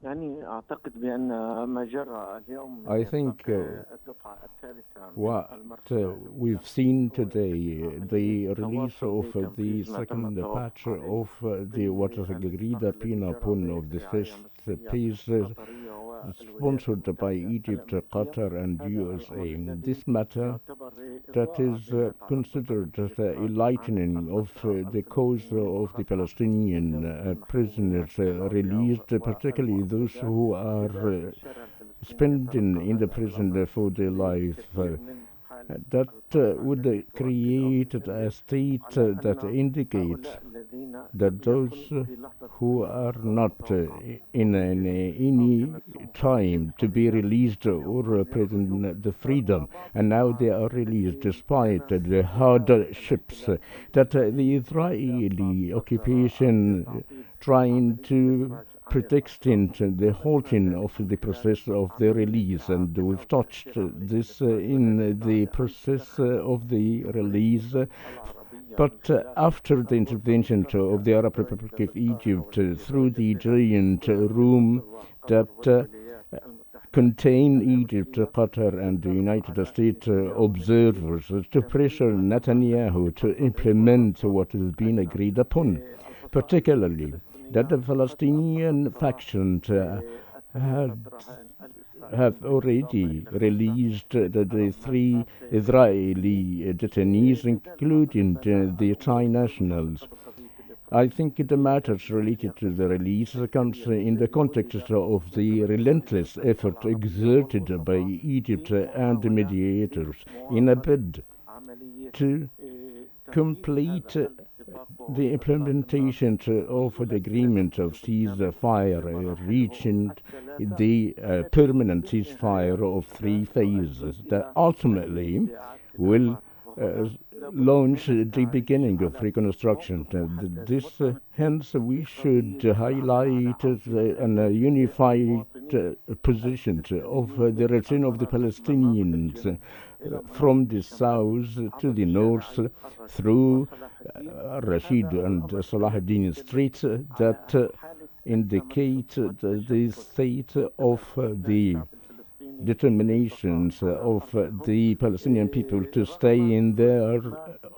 يعني أعتقد بأن ما جرى اليوم من I إطلاق think الدفعة الثالثة من what المرحلة we've الأولى seen هو today, عملية the release تواصل of the لتنفيذ ما تم second التوافق batch عليه of the what في is agreed الاتفاق الذي upon جرى of the برعاية first مصرية peace قطرية والولايات sponsored by المتحدة Egypt, الأمريكية. Qatar, and هذا الأمر USA. الذي This matter يعتبر that إضاءة is بما يتعلق considered as بقضية a إخراج lightening of الأسرى the cause الفلسطينيين of the وخاصة Palestinian الزوجة المحكومة prisoners بالعزلة released, particularly those والمؤبدات who بذلك are الشارع الفلسطيني spending يتلقى in the هذا الأمر prison for their life. بكثير من حالة That القلق would التي تؤكد أو create a تدلل state على that أن indicates هؤلاء الذين that لم those يكن في لحظة who ما are هو not متوقع in خروجهم أو any تمسهم time to be بالحرية released or اليوم هم يخرجون present the باستمرار، freedom, وبعض and now they الدعاة are released الذي despite كان the يحاول hardships الاحتلال that الإسرائيلي the إيقاف Israeli مسارها أو occupation لتعطيل trying عملية to الإفراج عن الأسرى. protesting the وشاهدنا halting ذلك of من the خلال process of the عملية release, and إعاقة we've أو touched تأخير عملية this الإفراج، والتي in the بعد أن process تدخلت of the release. جمهورية العربية من But خلال after the الغرفة intervention of المشتركة the Arab برئيس Republic of القاهرة Egypt والتي through the برئت بها giant وزارتي room مصر وقطر that والولايات المتحدة contain Egypt, الأمريكية Qatar, and the للضغط United على States نتنياهو من أجل observers to pressure تمرير ما تم Netanyahu to الاتفاق عليه implement ورفض what has been أن agreed upon, الفصائل particularly that الفلسطينية the قد أطلقت Palestinian سراح factions الثلاثة had رهائن الإسرائيليين have بالإضافة already إلى 5 released أرى the three منفذ داخلي. Israeli detainees, لذلك أعتقد including بأن the الأمور Thai المرتبطة nationals. بقضية I الإفراج think the matters هي related to the قضية release comes مركزية in the بالذات context وإذا of the يتمثل relentless الدول effort العربية exerted by والوسطاء Egypt في and the محاولة mediators in a لمواصلة bid عملية to تنفيذ complete هذا الاتفاق وهو the إطلاق النار implementation of the وصولا إلى agreement of تنفيذ بالكامل ceasefire, لمراحله reaching الثلاثة the التي permanent بالنهاية ceasefire of three ستؤدي phases that إلى ultimately إعادة will الأعمار. وهنا لابد launch من the التعريج beginning of على reconstruction. موقف محدد This, وتركيز hence, we في should قضية العمل على highlight عودة a unified المواطنين position of الفلسطينيين the من return of the مناطق Palestinians الجنوب إلى from مناطق the الشمال south to عبر the north شارعي الرشيد through وصلاح الدين. Rashid هذا and الأمر Salah الذي ad-Din يدل streets على that أن حالة التمسك indicate the والتشبث state من of قبل أبناء the الشعب الفلسطيني بالبقاء determinations على of أرضهم the Palestinian people to stay رغم in كل their ما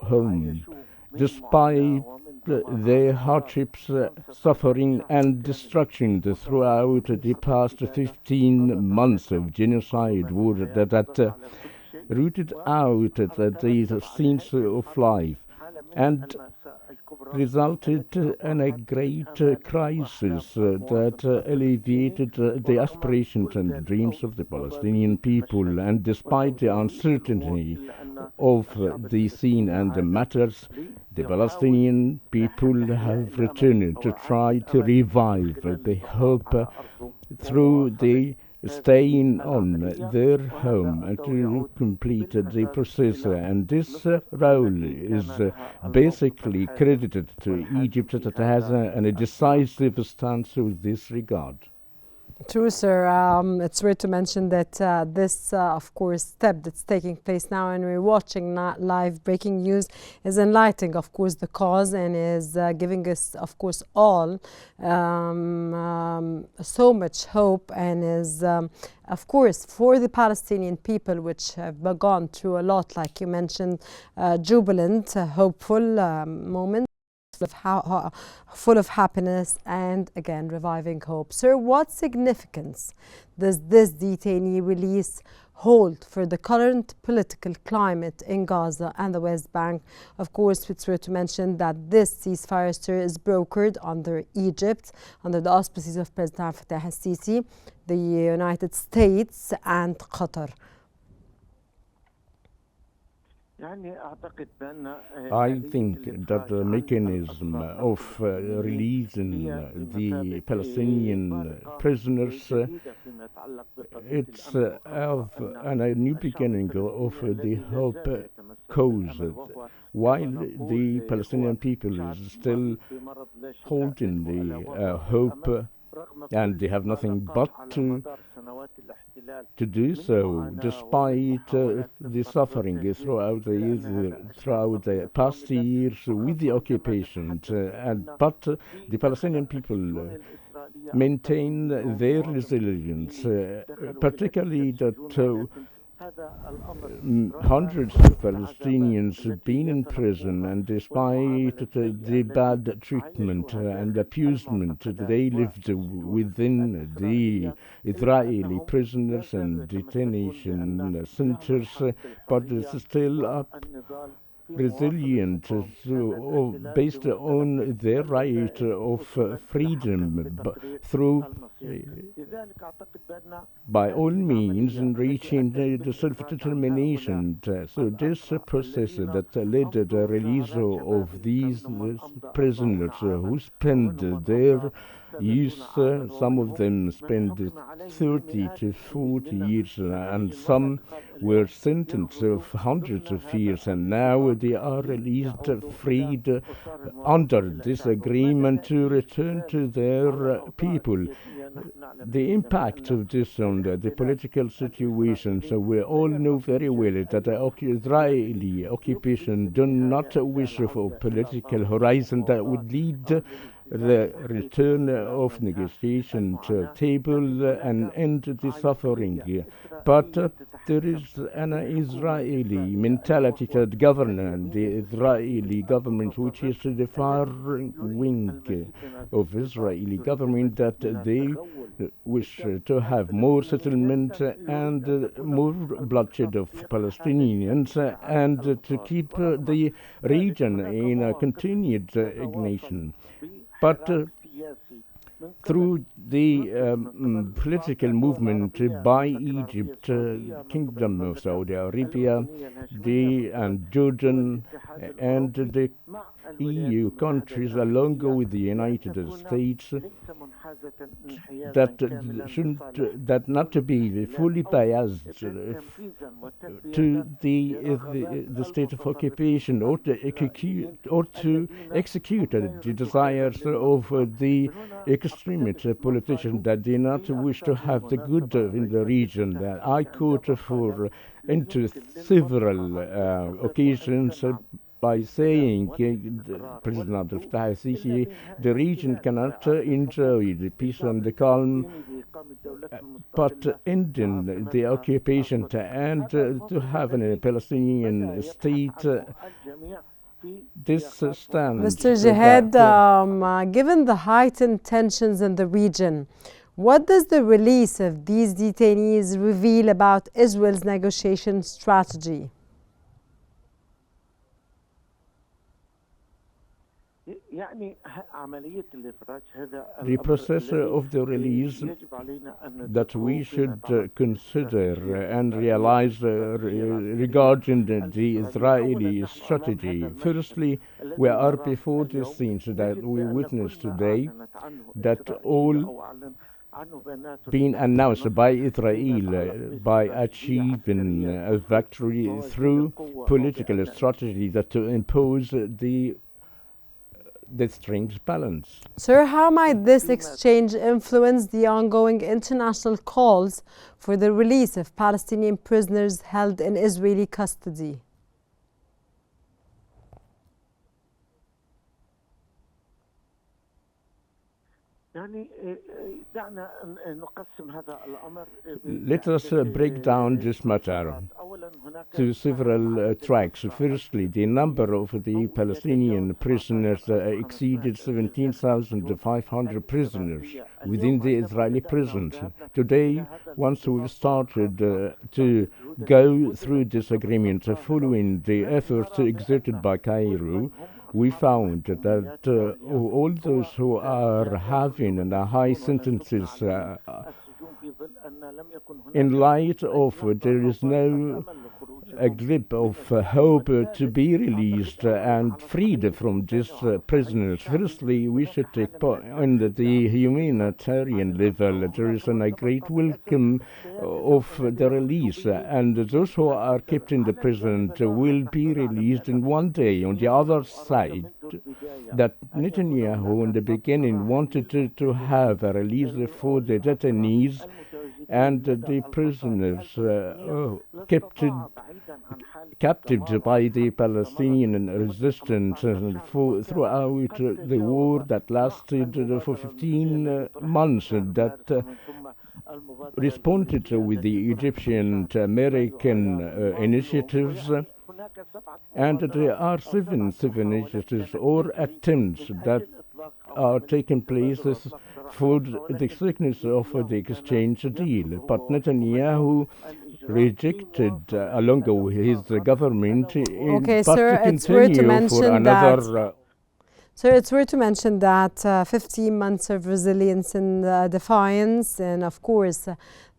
home, عايشوه من معاناة despite ومن ظلام their على مدار hardships, 15 suffering, شهر and كامل destruction throughout وتواصل the حرب past الإبادة 15 قضت على months of كم genocide قضت الحياة that قضت على كل شيء rooted out وحركات the بعد scenes هذه of الحرب life حالة من and المأساة الكبرى resulted التي in a أطاحت great بالآمال crisis وأحلام that المواطن الفلسطيني. alleviated the ورغم aspirations كل and ذلك أو dreams of the استمرارية Palestinian people. المشهد And despite the وتوسعية الأمور uncertainty إلا أن of الشعب the scene الفلسطيني and the عاد matters, the ليحاول Palestinian people إحياء have الأمل returned أو to إعادة try to الأمل من revive خلال the البقاء hope على أرضه through ومواصلة the هذه staying on العملية. their وهذا home and الدور to يعود complete the بالأساس process. إلى And this مصر role التي كان is لها الموقف basically الحاسم credited to والحازم Egypt في that has هذا a السياق. decisive stance with this regard. True, sir. It's worth to mention that this, of course, step that's taking place now, and we're watching live breaking news, is enlightening, of course, the cause, and is giving us, of course, all so much hope, and is, of course, for the Palestinian people, which have gone through a lot, like you mentioned, jubilant, hopeful moments. Full of happiness and again reviving hope. Sir, what significance does this detainee release hold for the current political climate in Gaza and the West Bank? Of course, it's worth to mention that this ceasefire, sir, is brokered under Egypt, under the auspices of President Fattah al-Sisi, the United States and Qatar. I think that the mechanism of releasing the Palestinian prisoners, it's of a new beginning of the hope cause. While the Palestinian people is still holding the hope, and they have nothing but to do so, despite the suffering throughout the past years with the occupation. But the Palestinian people maintain their resilience, particularly that hundreds of Palestinians have been in prison, and despite the bad treatment and abusement they lived within the Israeli prisoners and detention centers, but it's still up resilient, based on their right of freedom through, by all means, in reaching the self-determination. So this process that led to the release of these prisoners who spent their youth, some of them spent 30 to 40 years, and some were sentenced of hundreds of years, and now they are released, freed under this agreement to return to their people. The impact of this on the political situation, so we all know very well that the Israeli occupation do not wish for a political horizon that would lead the return of negotiation table and end the suffering. But there is an Israeli mentality to govern the Israeli government, which is the far wing of Israeli government, that they wish to have more settlement and more bloodshed of Palestinians, and to keep the region in a continued stagnation. But through the political movement by Egypt, Kingdom of Saudi Arabia, and Jordan, and the EU countries, along with the United States, that not to be fully biased to the state of occupation, or to execute the desires of the extremist politicians that do not wish to have the good in the region. I quote into several occasions by saying, President Abdel Fattah al-Sisi, the region cannot enjoy the peace and the calm, but ending the occupation and to have a Palestinian state. This stands. Mr. Jihad, given the heightened tensions in the region, what does the release of these detainees reveal about Israel's negotiation strategy? The process of the release that we should consider and realize regarding the Israeli strategy. Firstly, we are before the scenes that we witness today, that all being announced by Israel by achieving a victory through political strategy that to impose the strings balance. Sir, how might this exchange influence the ongoing international calls for the release of Palestinian prisoners held in Israeli custody? Let us break down this matter to several tracks. Firstly, the number of the Palestinian prisoners exceeded 17,500 prisoners within the Israeli prisons. Today, once we've started to go through this agreement, following the efforts exerted by Cairo, we found that all those who are having high sentences, in light of there is no a grip of hope to be released and freed from these prisoners. Firstly, we should take part on the humanitarian level. There is a great welcome of the release, and those who are kept in the prison will be released in one day. On the other side, that Netanyahu in the beginning wanted to have a release for the detainees and the prisoners kept captive by the Palestinian resistance throughout the war that lasted for 15 months, that responded with the Egyptian American initiatives. And there are seven initiatives or attempts that are taking place for the thickness of the exchange deal. But Netanyahu rejected, along with his government, Okay, but sir, to it's worth to continue for mention another. So it's worth to mention that 15 months of resilience and defiance, and of course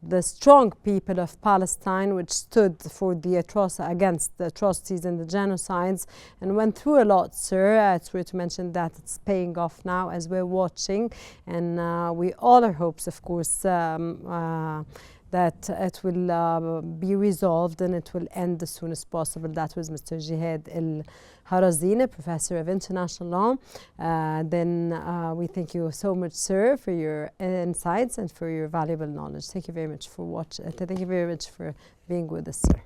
the strong people of Palestine, which stood for the against the atrocities and the genocides and went through a lot, sir. It's worth to mention that it's paying off now as we're watching, and we all our hopes, of course, that it will be resolved and it will end as soon as possible. That was Mr. Jihad El-Harazini, Professor of International Law. Then we thank you so much, sir, for your insights and for your valuable knowledge. Thank you very much for watching. Thank you very much for being with us, sir.